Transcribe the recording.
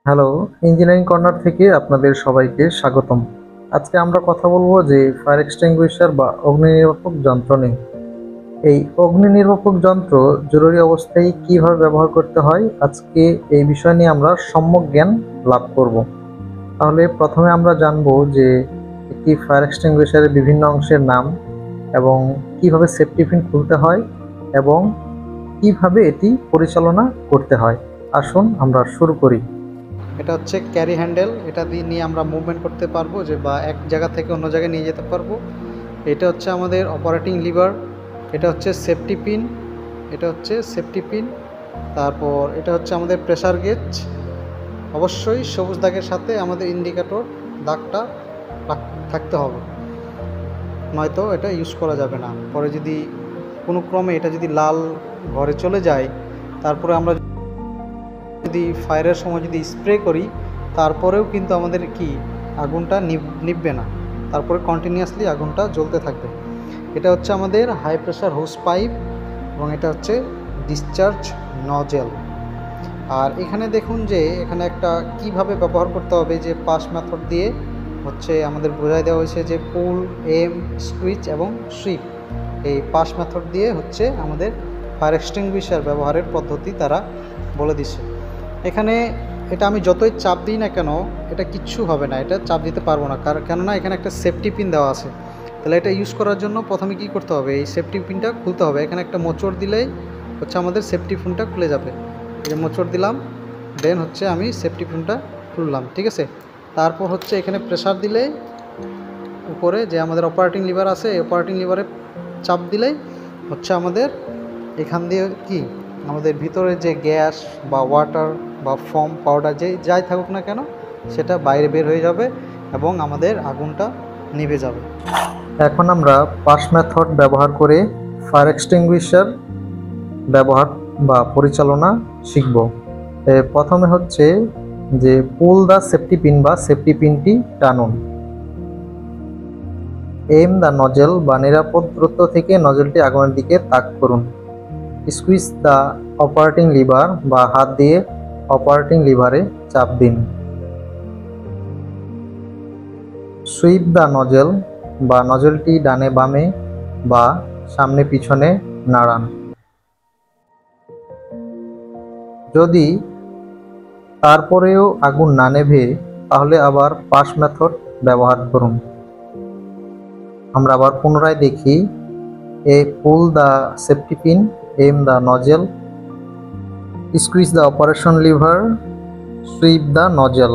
Hello, engineering corner থেকে আপনাদের সবাইকে স্বাগতম। আজকে আমরা কথা বলবো যে ফায়ার এক্সটিংগুইশার বা অগ্নি নির্বাপক যন্ত্র নিয়ে। এই অগ্নি নির্বাপক যন্ত্র জরুরি অবস্থায় কিভাবে ব্যবহার করতে হয়, আজকে এই বিষয় নিয়ে আমরা সম্যক জ্ঞান লাভ করব। তাহলে প্রথমে আমরা জানবো যে একটি ফায়ার এক্সটিংগুইশারের বিভিন্ন অংশের নাম এবং কিভাবে সেফটি পিন খুলতে হয় এবং কিভাবে এটি পরিচালনা করতে হয়। আসুন আমরা শুরু করি। এটা হচ্ছে ক্যারি হ্যান্ডেল, এটা দিয়ে নিয়ে আমরা মুভমেন্ট করতে পারবো যে বা এক জায়গা থেকে অন্য জায়গায় নিয়ে যেতে পারবো। এটা হচ্ছে আমাদের অপারেটিং লিভার, এটা হচ্ছে সেফটি পিন, তারপর এটা হচ্ছে আমাদের প্রেসার গেজ। অবশ্যই সবুজ দাগের সাথে আমাদের ইন্ডিকেটর দাগটা থাকতে হবে, নয়তো এটা ইউজ করা যাবে না। পরে যদি কোনো ক্রমে এটা যদি লাল ঘরে চলে যায়, তারপরে আমরা যদি ফায়ারের সময় যদি স্প্রে করি, তারপরেও কিন্তু আমাদের কি আগুনটা নিভবে না, তারপরে কন্টিনিউয়াসলি আগুনটা জ্বলতে থাকবে। এটা হচ্ছে আমাদের হাই প্রেশার হোস পাইপ এবং এটা হচ্ছে ডিসচার্জ নজেল। আর এখানে দেখুন যে এখানে একটা কিভাবে ব্যবহার করতে হবে, যে পাস মেথড দিয়ে হচ্ছে আমাদের বোঝাই দেওয়া হয়েছে যে পুল, এম, স্কুইচ এবং সুইপ। এই পাস মেথড দিয়ে হচ্ছে আমাদের ফায়ার এক্সটিংগুইশার ব্যবহারের পদ্ধতি তারা বলে দিছে। এখানে এটা আমি যতই চাপ দিই না কেন, এটা কিচ্ছু হবে না, এটা চাপ দিতে পারবো না, কেননা এখানে একটা সেফটি পিন দেওয়া আছে। তাহলে এটা ইউজ করার জন্য প্রথমে কি করতে হবে, এই সেফটি পিনটা খুলতে হবে। এখানে একটা মোচড় দিলেই হচ্ছে আমাদের সেফটি পিনটা খুলে যাবে। এই যে মোচড় দিলাম, দেন হচ্ছে আমি সেফটি পিনটা খুললাম, ঠিক আছে। তারপর হচ্ছে এখানে প্রেসার দিলেই উপরে যে আমাদের অপারেটিং লিভার আছে, এই অপারেটিং লিভারে চাপ দিলেই হচ্ছে আমাদের এখান দিয়ে কি আমাদের ভিতরে যে গ্যাস বা ওয়াটার বা ফোম পাউডার যাই থাকুক না কেন, সেটা বাইরে বের হয়ে যাবে এবং আমাদের আগুনটা নিভে যাবে। এখন আমরা পাস মেথড ব্যবহার করে ফায়ার এক্সটিংগুইশার ব্যবহার বা পরিচালনা শিখব। প্রথমে হচ্ছে যে পুল দ্য সেফটি পিন বা সেফটি পিনটি টানুন। এম দ্য নজেল বা নিরাপদ দূরত্ব থেকে নজলটি আগুনের দিকে তাক করুন। স্কুইজ দ্য অপারেটিং লিভার বা হাত দিয়ে অপারেটিং লিভারে চাপ দিন। সুইপ দ্য নজেল বা নজলটি ডানে বামে বা সামনে পিছনে নাড়ান। যদি তারপরেও আগুন না নেভে, তাহলে আবার পাস মেথড ব্যবহার করুন। আমরা আবার পুনরায় দেখি। Pull the safety pin, am the nozzle, squeeze the operation liver, sweep the nozzle.